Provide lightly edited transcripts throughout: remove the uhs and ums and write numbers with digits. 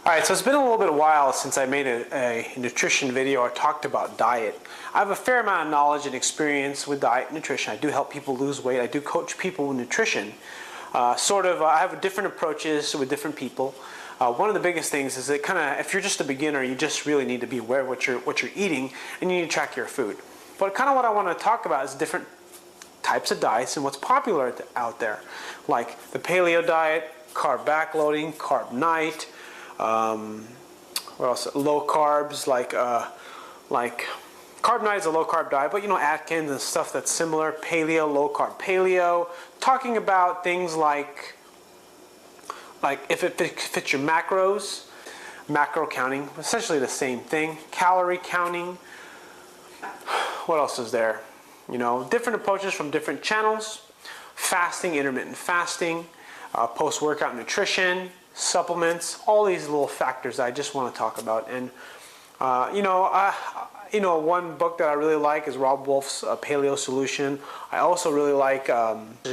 All right, so it's been a little bit of a while since I made a nutrition video or talked about diet. I have a fair amount of knowledge and experience with diet and nutrition. I do help people lose weight. I do coach people with nutrition. I have different approaches with different people. One of the biggest things is that if you're just a beginner, you just really need to be aware of what you're eating, and you need to track your food. But kind of what I want to talk about is different types of diets and what's popular out there, like the paleo diet, carb backloading, carb nite. What else? Low carbs, like carb nite is a low carb diet, but Atkins and stuff that's similar. Paleo, low carb paleo. Talking about things like if it fits your macros, macro counting, essentially the same thing. Calorie counting. What else is there? Different approaches from different channels. Fasting, intermittent fasting, post-workout nutrition, supplements, all these little factors that I just want to talk about. And one book that I really like is Rob Wolf's Paleo Solution. I also really like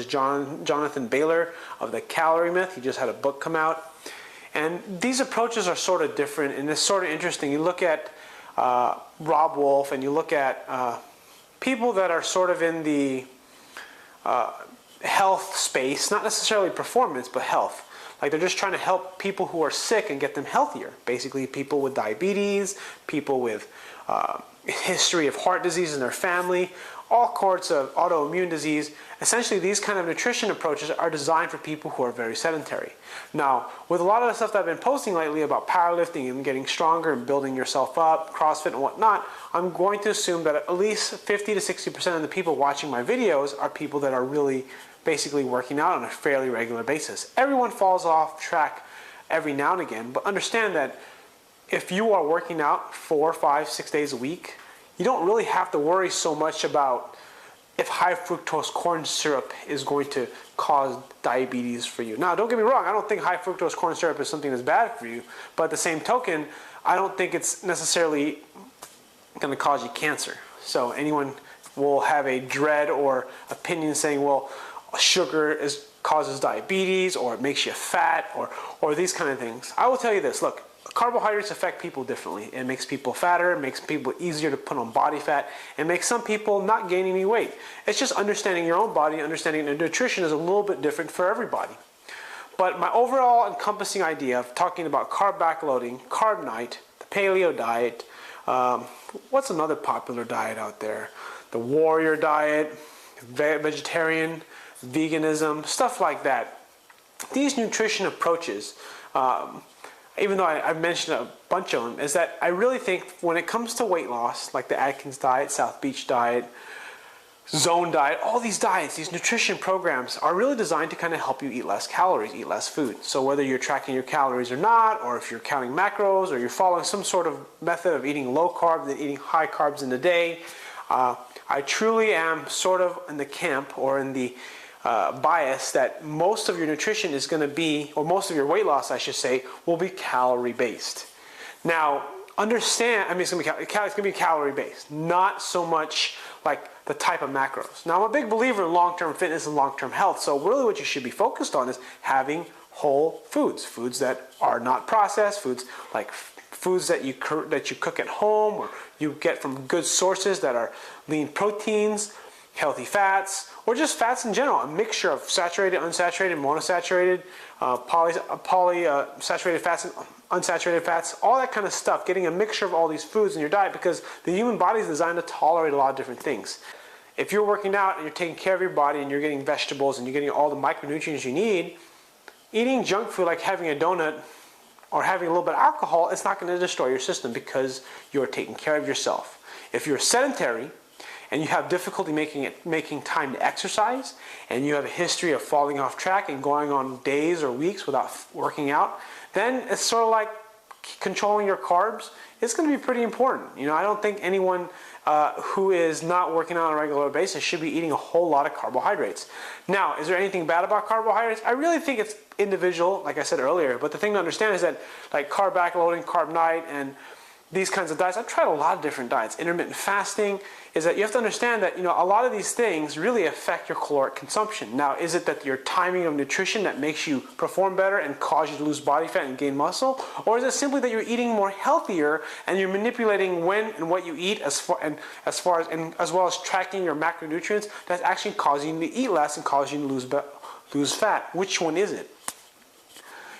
Jonathan Baylor of The Calorie Myth. He just had a book come out. And these approaches are sort of different, and it's sort of interesting. You look at Rob Wolf, and you look at people that are sort of in the health space, not necessarily performance, but health. Like they're just trying to help people who are sick and get them healthier. Basically, people with diabetes, people with history of heart disease in their family, all sorts of autoimmune disease. Essentially, these kind of nutrition approaches are designed for people who are very sedentary. Now, with a lot of the stuff that I've been posting lately about powerlifting and getting stronger and building yourself up, CrossFit and whatnot, I'm going to assume that at least 50 to 60% of the people watching my videos are people that are really basically working out on a fairly regular basis. Everyone falls off track every now and again, but understand that if you are working out 4, 5, 6 days a week, you don't really have to worry so much about if high fructose corn syrup is going to cause diabetes for you. Now, don't get me wrong, I don't think high fructose corn syrup is something that's bad for you, but at the same token, I don't think it's necessarily going to cause you cancer. So anyone will have a dread or opinion saying, well, sugar causes diabetes, or it makes you fat, or these kind of things. I will tell you this, look, carbohydrates affect people differently. It makes people fatter, it makes people easier to put on body fat, and makes some people not gain any weight. It's just understanding your own body, understanding that nutrition is a little bit different for everybody. But my overall encompassing idea of talking about carb backloading, carb nite, the paleo diet, what's another popular diet out there? The warrior diet, vegetarian, veganism, stuff like that. These nutrition approaches, even though I've mentioned a bunch of them, is that I really think when it comes to weight loss, like the Atkins diet, South Beach diet, Zone diet, all these diets, these nutrition programs are really designed to kind of help you eat less calories, eat less food. So whether you're tracking your calories or not, or if you're counting macros, or you're following some sort of method of eating low carb and eating high carbs in the day, I truly am sort of in the camp or in the bias that most of your nutrition is going to be, or most of your weight loss, I should say, will be calorie based. Now, understand, it's going to be calorie based, not so much like the type of macros. Now, I'm a big believer in long-term fitness and long-term health, so really what you should be focused on is having whole foods, foods that are not processed, foods like foods that you cook at home or you get from good sources that are lean proteins, healthy fats, or just fats in general, a mixture of saturated, unsaturated, monosaturated, saturated fats, and unsaturated fats, all that kind of stuff, getting a mixture of all these foods in your diet, because the human body is designed to tolerate a lot of different things. If you're working out and you're taking care of your body and you're getting vegetables and you're getting all the micronutrients you need, eating junk food like having a donut or having a little bit of alcohol, it's not going to destroy your system because you're taking care of yourself. If you're sedentary and you have difficulty making time to exercise, and you have a history of falling off track and going on days or weeks without working out, then it's sort of like controlling your carbs. It's going to be pretty important. I don't think anyone who is not working out on a regular basis should be eating a whole lot of carbohydrates. Now, is there anything bad about carbohydrates? I really think it's individual, like I said earlier, but the thing to understand is that like carb backloading, carb nite, and these kinds of diets, I've tried a lot of different diets. Intermittent fasting is that you have to understand that, a lot of these things really affect your caloric consumption. Now, is it that your timing of nutrition that makes you perform better and cause you to lose body fat and gain muscle? Or is it simply that you're eating more healthier and you're manipulating when and what you eat as well as tracking your macronutrients that's actually causing you to eat less and causing you to lose fat? Which one is it?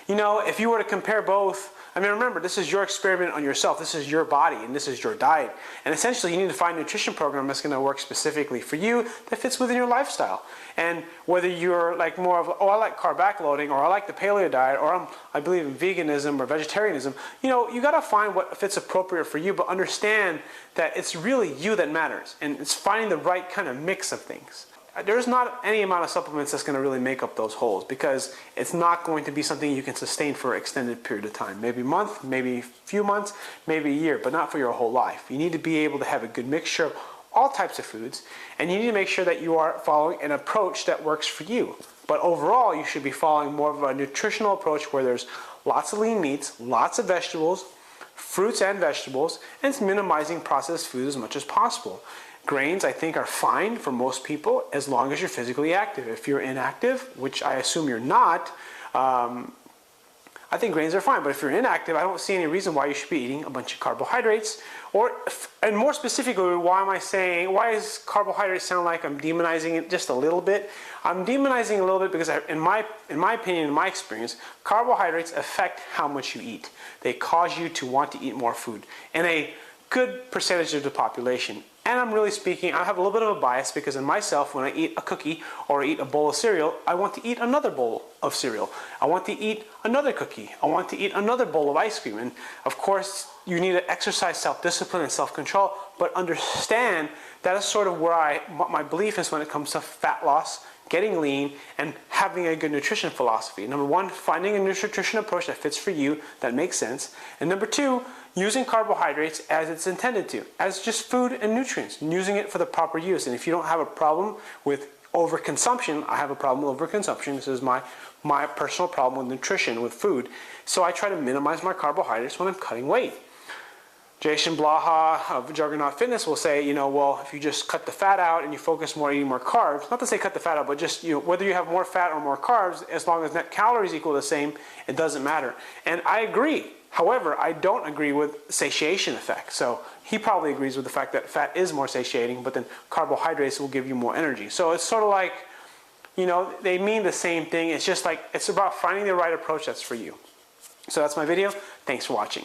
If you were to compare both, remember, this is your experiment on yourself. This is your body, and this is your diet. And essentially, you need to find a nutrition program that's going to work specifically for you, that fits within your lifestyle. And whether you're like more of, I like carb backloading, or I like the paleo diet, or I believe in veganism or vegetarianism, you got to find what fits appropriate for you, but understand that it's really you that matters. And it's finding the right kind of mix of things. There's not any amount of supplements that's going to really make up those holes, because it's not going to be something you can sustain for an extended period of time. Maybe a month, maybe a few months, maybe a year, but not for your whole life. You need to be able to have a good mixture of all types of foods, and you need to make sure that you are following an approach that works for you. But overall, you should be following more of a nutritional approach where there's lots of lean meats, lots of vegetables, fruits and vegetables, and it's minimizing processed foods as much as possible. Grains, I think, are fine for most people as long as you're physically active. If you're inactive, which I assume you're not, I think grains are fine. But if you're inactive, I don't see any reason why you should be eating a bunch of carbohydrates. And more specifically, why does carbohydrates sound like I'm demonizing it just a little bit? I'm demonizing a little bit because in my opinion, in my experience, carbohydrates affect how much you eat. They cause you to want to eat more food. And a good percentage of the population. And I'm really speaking, I have a little bit of a bias because in myself, when I eat a cookie or eat a bowl of cereal, I want to eat another bowl of cereal. I want to eat another cookie. I want to eat another bowl of ice cream. And of course, you need to exercise self-discipline and self-control, but understand that is sort of where what my belief is when it comes to fat loss, getting lean, and having a good nutrition philosophy. Number one, finding a nutrition approach that fits for you, that makes sense. And number two, using carbohydrates as it's intended to, as just food and nutrients, and using it for the proper use. And if you don't have a problem with overconsumption, I have a problem with overconsumption. This is my personal problem with nutrition, with food. So I try to minimize my carbohydrates when I'm cutting weight. Jason Blaha of Juggernaut Fitness will say, well, if you just cut the fat out and you focus more on eating more carbs, not to say cut the fat out, but just, whether you have more fat or more carbs, as long as net calories equal the same, it doesn't matter. And I agree. However, I don't agree with satiation effect. So he probably agrees with the fact that fat is more satiating, but then carbohydrates will give you more energy. So it's sort of like, they mean the same thing. It's just like, it's about finding the right approach that's for you. So that's my video. Thanks for watching.